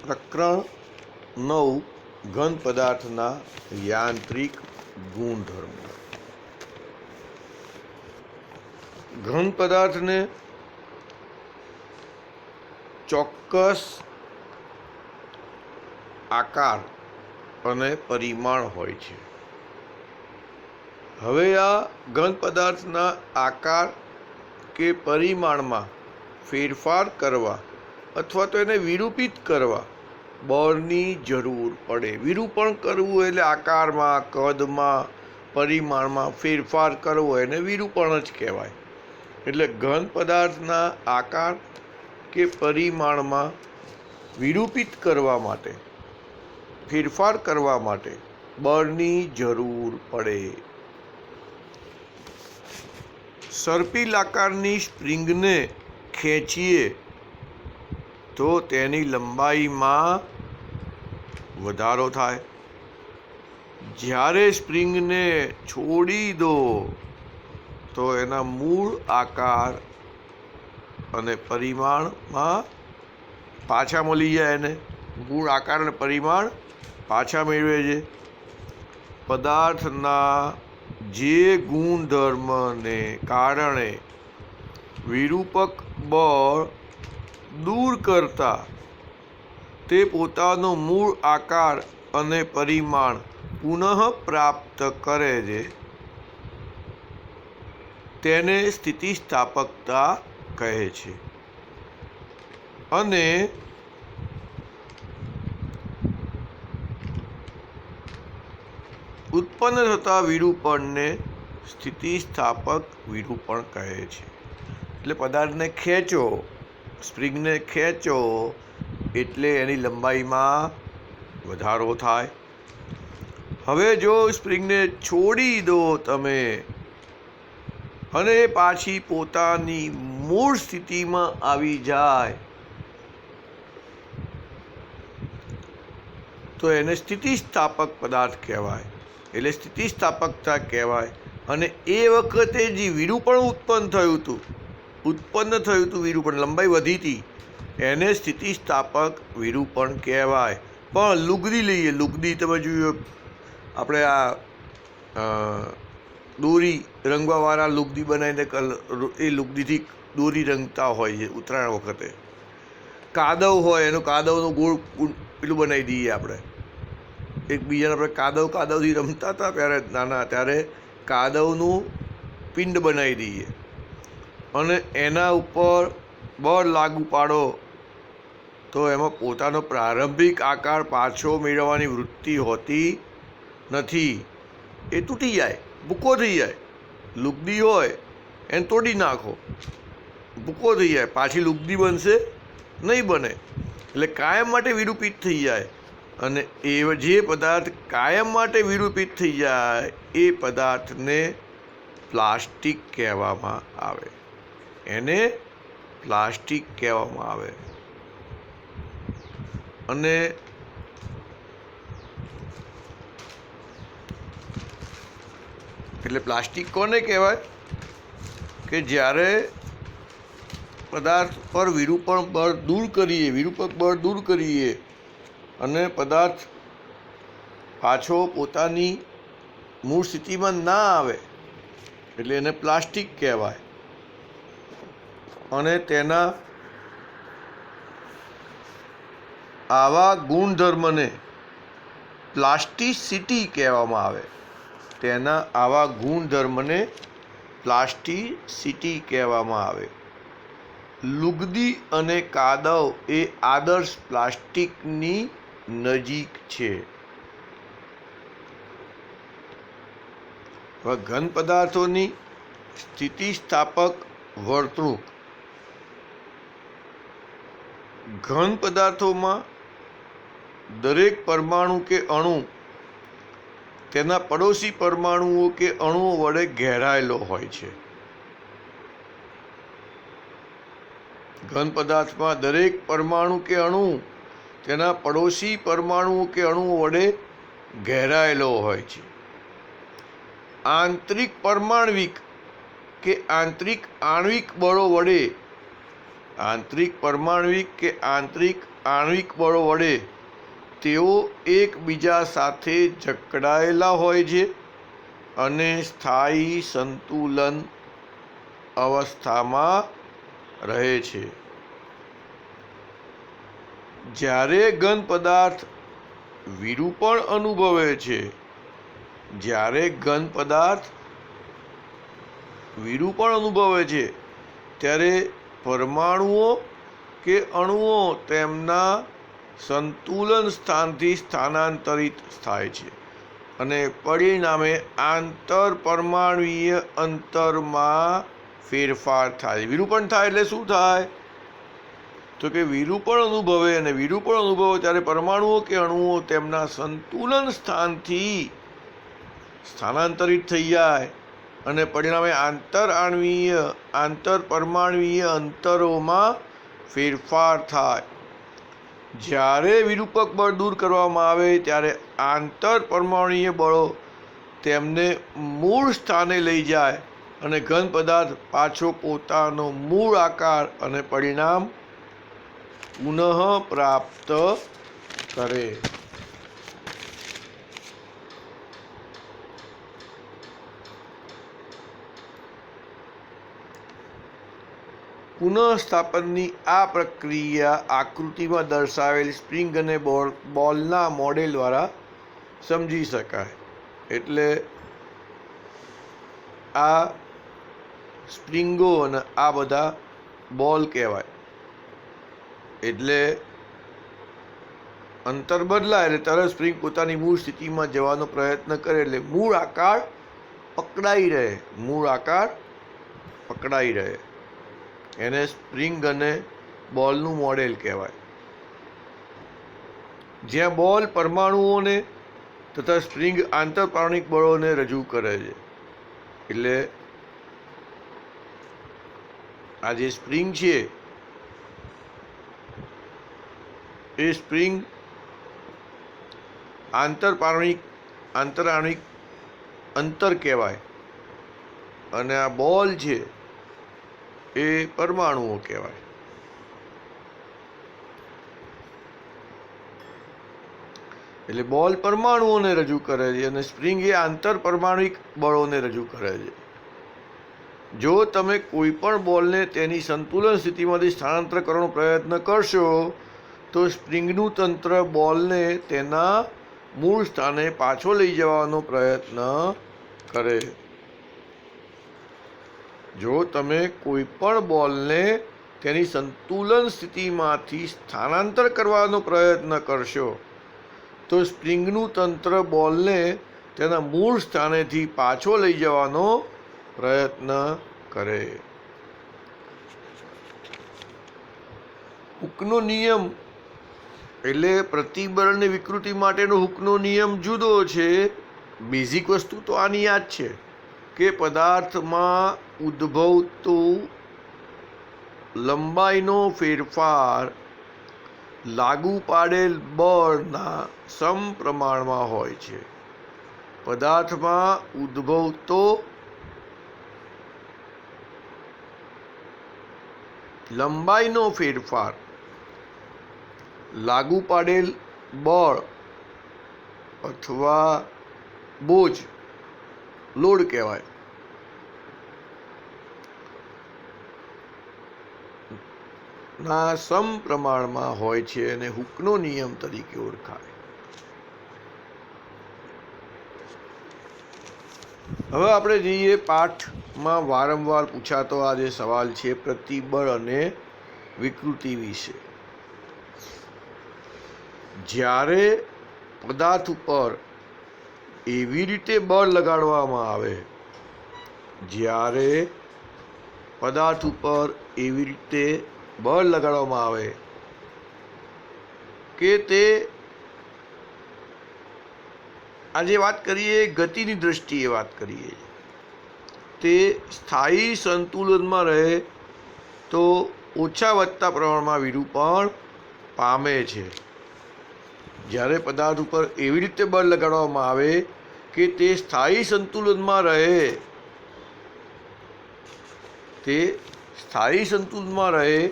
પ્રકરણ 9 ઘન પદાર્થના યાંત્રિક ગુણધર્મો. ઘન પદાર્થને ચોક્કસ આકાર અને પરિમાણ હોય છે. હવે આ ઘન પદાર્થના આકાર કે પરિમાણમાં ફેરફાર કરવા અથવા તો એને વિરૂપિત કરવા બળની જરૂર પડે. વિરૂપણ કરવું એટલે આકારમાં, કદમાં, પરિમાણમાં ફેરફાર કરવો એને વિરૂપણ જ કહેવાય. એટલે ઘન પદાર્થના આકાર કે પરિમાણમાં વિરૂપિત કરવા માટે, ફેરફાર કરવા માટે બળની જરૂર પડે. સર્પિલ આકારની સ્પ્રિંગને ખેંચીએ તો તેની લંબાઈમાં વધારો થાય. જ્યારે સ્પ્રિંગને છોડી દો તો એના મૂળ આકાર અને પરિમાણમાં પાછા મળી જાય. એને મૂળ આકાર અને પરિમાણ પાછા મેળવે છે. પદાર્થના જે ગુણધર્મને કારણે વિરૂપક બળ દૂર કરતા તે પોતાનો મૂળ આકાર અને પરિમાણ પુનઃ પ્રાપ્ત કરે છે તેને સ્થિતિસ્થાપકતા કહે છે. અને ઉત્પન્ન થતા વિરૂપણને સ્થિતિસ્થાપક વિરૂપણ કહે છે. એટલે પદાર્થને ખેંચો, સ્પ્રિંગને ખેંચો એટલે એની લંબાઈમાં વધારો થાય. હવે જો સ્પ્રિંગને છોડી દો તમે અને પાછી પોતાની મૂળ સ્થિતિમાં આવી જાય તો એને સ્થિતિસ્થાપક પદાર્થ કહેવાય. એટલે સ્થિતિસ્થાપકતા કહેવાય. અને એ વખતે જે વિરૂપણ ઉત્પન્ન થયું હતું વિરૂપણ, લંબાઈ વધી હતી, એને સ્થિતિસ્થાપક વિરૂપણ કહેવાય. પણ લુગદી લઈએ, લુગદી તમે જોયું આપણે આ દોરી રંગવાવાળા લુગદી બનાવીને એ લુગદીથી દોરી રંગતા હોય છે. ઉત્તરાયણ વખતે કાદવ હોય, એનું કાદવનું ગોળ પેલું બનાવી દઈએ આપણે. એકબીજાને આપણે કાદવથી રમતા હતા ત્યારે નાના, ત્યારે કાદવનું પિંડ બનાવી દઈએ અને એના ઉપર બળ લાગુ પાડો તો એમાં પોતાનો પ્રારંભિક આકાર પાછો મેળવવાની વૃત્તિ હોતી નથી. એ તૂટી જાય, ભૂકો થઈ જાય. લુગદી હોય એને તોડી નાખો, ભૂકો થઈ જાય, પાછી લુગદી બનશે નહીં બને. એટલે કાયમ માટે વિરૂપિત થઈ જાય. અને એ જે પદાર્થ કાયમ માટે વિરૂપિત થઈ જાય એ પદાર્થને પ્લાસ્ટિક કહેવામાં આવે. એને પ્લાસ્ટિક કહેવામાં આવે. અને એટલે પ્લાસ્ટિક કોને કહેવાય કે જ્યારે પદાર્થ પર વિરૂપક બળ દૂર કરીએ અને પદાર્થ પાછો પોતાની મૂળ સ્થિતિમાં ના આવે એટલે એને પ્લાસ્ટિક કહેવાય. અને તેના આવા ગુણધર્મને પ્લાસ્ટિસિટી કહેવામાં આવે. તેના આવા ગુણધર્મને પ્લાસ્ટિસિટી કહેવામાં આવે. લુગદી અને કાદવ એ આદર્શ પ્લાસ્ટિકની નજીક છે. હવે ઘન પદાર્થોની સ્થિતિસ્થાપક વર્તણૂક. ઘન પદાર્થોમાં દરેક પરમાણુ કે અણુ તેના પડોશી પરમાણુઓ કે અણુઓ વડે ઘેરાયેલો હોય છે. ઘન પદાર્થમાં દરેક પરમાણુ કે અણુ તેના પડોશી પરમાણુઓ કે અણુઓ વડે ઘેરાયેલો હોય છે. આંતરિક પરમાણ્વિક કે આંતરિક આણ્વિક બળો વડે આંતરિક પરમાણ્વિક કે આંતરિક આણ્વિક બળો વડે તેઓ એકબીજા સાથે જકડાયેલા હોય છે અને સ્થાયી સંતુલન અવસ્થામાં રહે છે. જ્યારે ઘન પદાર્થ વિરૂપણ અનુભવે છે, ત્યારે પરમાણુઓ કે અણુઓ તેમના સંતુલન સ્થાનથી સ્થાનાંતરિત થાય છે અને પરિણામે આંતરપરમાણુવીય અંતરમાં ફેરફાર થાય. વિરૂપણ થાય એટલે શું થાય? તો કે વિરૂપણ અનુભવે, અને વિરૂપણ અનુભવે ત્યારે પરમાણુઓ કે અણુઓ તેમના સંતુલન સ્થાનથી સ્થાનાંતરિત થઈ જાય અને પરિણામે આંતરપરમાણુવીય અંતરોમાં ફેરફાર થાય. જ્યારે વિરૂપક બળ દૂર કરવામાં આવે ત્યારે આંતરપરમાણુવીય બળો તેમને મૂળ સ્થાને લઈ જાય અને ઘન પદાર્થ પાછો પોતાનો મૂળ આકાર અને પરિણામ પુનઃ પ્રાપ્ત કરે. પુનઃસ્થાપનની આ પ્રક્રિયા આકૃતિમાં દર્શાવેલ સ્પ્રિંગ અને બોલના મોડેલ દ્વારા સમજી શકાય. એટલે આ સ્પ્રિંગો અને આ બધા બોલ કહેવાય. એટલે અંતર બદલાય એટલે તરત સ્પ્રિંગ પોતાની મૂળ સ્થિતિમાં જવાનો પ્રયત્ન કરે એટલે મૂળ આકાર પકડાઈ રહે. એને સ્પ્રિંગ અને બોલનું મોડેલ કહેવાય. જ્યાં બોલ પરમાણુઓને તથા સ્પ્રિંગ આંતરપારમાણિક બળોને રજૂ કરે છે. એટલે આ જે સ્પ્રિંગ છે એ સ્પ્રિંગ આંતરાણિક અંતર કહેવાય અને આ બોલ છે એ પરમાણુઓ કહેવાય. એટલે બોલ પરમાણુઓને રજૂ કરે છે અને સ્પ્રિંગ એ આંતરપરમાણિક બળોને રજૂ કરે છે. જો તમે કોઈ પણ બોલને તેની સંતુલન સ્થિતિમાંથી સ્થળાંતર કરવાનો પ્રયત્ન કરશો તો સ્પ્રિંગનું તંત્ર બોલને તેના મૂળ સ્થાને પાછો લઈ જવાનો પ્રયત્ન કરે. જો તમે કોઈ પણ બોલને તેની સંતુલન સ્થિતિમાંથી સ્થાનાંતર કરવાનો પ્રયત્ન કરશો તો સ્પ્રિંગનું તંત્ર બોલને તેના મૂળ સ્થાનેથી પાછો લઈ જવાનો પ્રયત્ન કરે. હૂકનો નિયમ એટલે પ્રતિબળની વિકૃતિ માટેનો હૂકનો નિયમ જુદો છે. બેઝિક વસ્તુ તો આની યાદ છે કે પદાર્થમાં ઉદ્ભવતો લંબાઈનો ફેરફાર લાગુ પાડેલ બળના સમપ્રમાણમાં હોય છે. પદાર્થમાં ઉદ્ભવતો લંબાઈનો ફેરફાર લાગુ પાડેલ બળ અથવા બોજ લોડ કહેવાય. ના સમપ્રમાણમાં હોય છે અને હૂકનો નિયમ તરીકે ઓળખાય. હવે આપણે જઈએ પાઠમાં વારંવાર પૂછાતો આ જે સવાલ છે પ્રતિબળ અને વિકૃતિ વિશે. જ્યારે પદાર્થ ઉપર એવી રીતે બળ લગાડવામાં આવે કે તે આજે વાત કરીએ ગતિની દ્રષ્ટિએ વાત કરીએ તે સ્થાયી સંતુલનમાં રહે તો ઓછા વધતા પ્રમાણમાં વિરૂપણ પામે છે. જ્યારે પદાર્થ ઉપર એવી રીતે બળ લગાડવામાં આવે કે તે સ્થાયી સંતુલનમાં રહે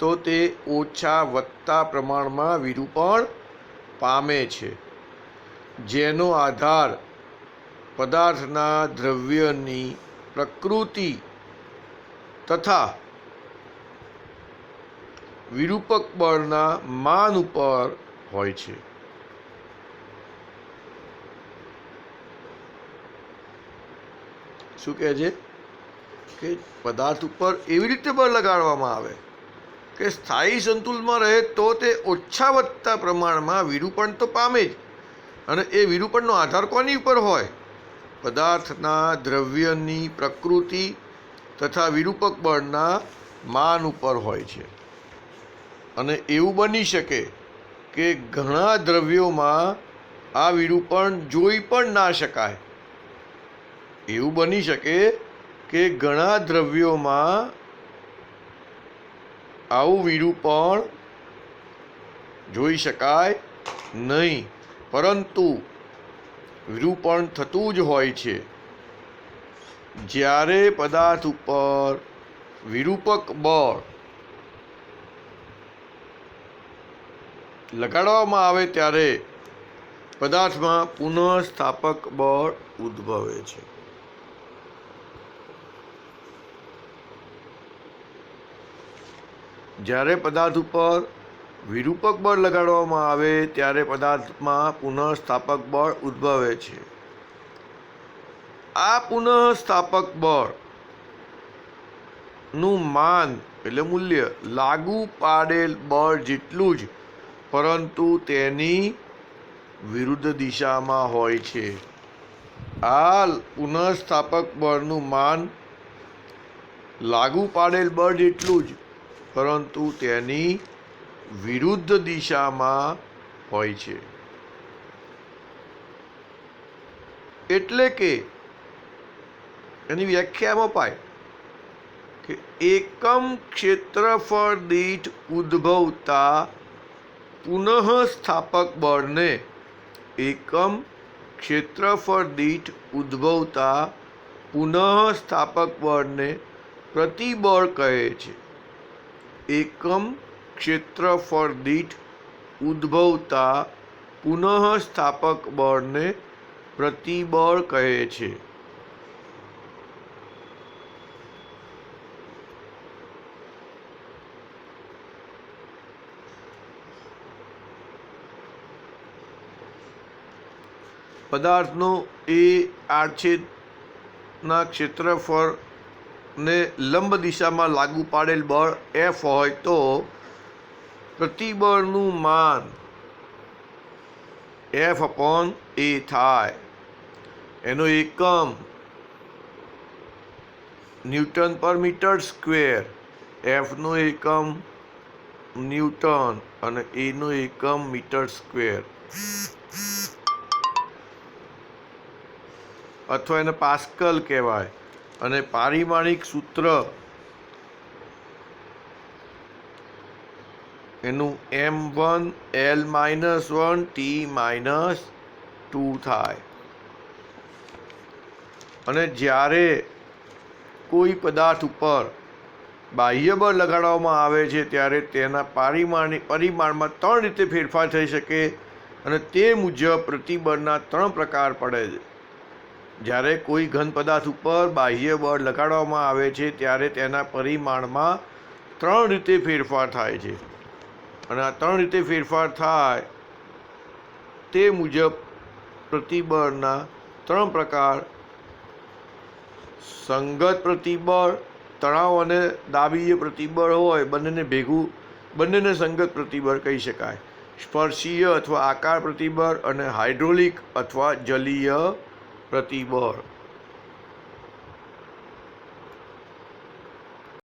તો તે ઓછા વત્તા પ્રમાણમાં વિરૂપણ પામે છે, જેનો આધાર પદાર્થના દ્રવ્યની પ્રકૃતિ તથા વિરૂપક બળના માન ઉપર હોય છે. શું કહે છે કે પદાર્થ ઉપર એવી રીતે બળ લગાડવામાં આવે કે સ્થાયી સંતુલનમાં રહે તો તે ઓછા વત્તા પ્રમાણમાં વિરૂપણ તો પામે જ, અને એ વિરૂપણનો આધાર કોની ઉપર હોય? પદાર્થના દ્રવ્યની પ્રકૃતિ તથા વિરૂપક બળના માન ઉપર હોય છે. અને એવું બની શકે કે ઘણા દ્રવ્યોમાં આ વિરૂપણ જોઈ પણ ના શકાય. એવું બની શકે કે ઘણા દ્રવ્યોમાં આવું વિરૂપણ જોઈ શકાય નહીં, પરંતુ વિરૂપણ થતું જ હોય છે. જ્યારે પદાર્થ ઉપર વિરૂપક બળ લગાડવામાં આવે ત્યારે પદાર્થમાં પુનઃસ્થાપક બળ ઉદ્ભવે છે. જ્યારે પદાર્થ ઉપર વિરૂપક બળ લગાડવામાં આવે ત્યારે પદાર્થમાં પુનઃસ્થાપક બળ ઉદ્ભવે છે. આ પુનઃસ્થાપક બળનું માન એટલે મૂલ્ય લાગુ પાડેલ બળ જેટલું જ, પરંતુ તેની વિરુદ્ધ દિશામાં હોય છે. આ પુનઃસ્થાપક બળનું માન લાગુ પાડેલ બળ જેટલું જ, પરંતુ તેની વિરુદ્ધ દિશામાં હોય છે. એટલે કે એની વ્યાખ્યામાં પાય કે એકમ ક્ષેત્રફળ દીઠ ઉદ્ભવતા પુનઃસ્થાપક બળને એકમ ક્ષેત્રફળ દીઠ ઉદ્ભવતા પુનઃસ્થાપક બળને પ્રતિબળ કહે છે. એકમ ક્ષેત્રફળ દીઠ ઉદ્ભવતા પુનઃસ્થાપક બળને પ્રતિબળ કહે છે. પદાર્થનો એ આડછેદના ક્ષેત્રફળને લંબ દિશામાં લાગુ પાડેલ બળ F હોય તો પ્રતિબળનું માન F/A થાય. એનો એકમ ન્યૂટન પર મીટર સ્ક્વેર, Fનો એકમ ન્યૂટન અને એનો એકમ મીટર સ્ક્વેર, અથવા એને પાસ્કલ કહેવાય. અને પારિમાણિક સૂત્ર એનું m1 L-1 T-2 થાય. અને જ્યારે કોઈ પદાર્થ ઉપર બાહ્ય બળ લગાડવામાં આવે છે ત્યારે તેના પરિમાણમાં 3 રીતે ફેરફાર થઈ શકે, અને તે મુજબ પ્રતિબળના 3 પ્રકાર પડે છે. જ્યારે કોઈ ઘન પદાર્થ ઉપર બાહ્ય બળ લગાડવામાં આવે છે ત્યારે તેના પરિમાણમાં 3 રીતે ફેરફાર થાય છે, અને આ 3 રીતે ફેરફાર થાય તે મુજબ પ્રતિબળના 3 પ્રકાર: સંગત પ્રતિબળ, તણાવ અને દાબીય પ્રતિબળ હોય બંનેને સંગત પ્રતિબળ કહી શકાય. સ્પર્શીય અથવા આકાર પ્રતિબળ અને હાઇડ્રોલિક અથવા જલીય પ્રતિબળ.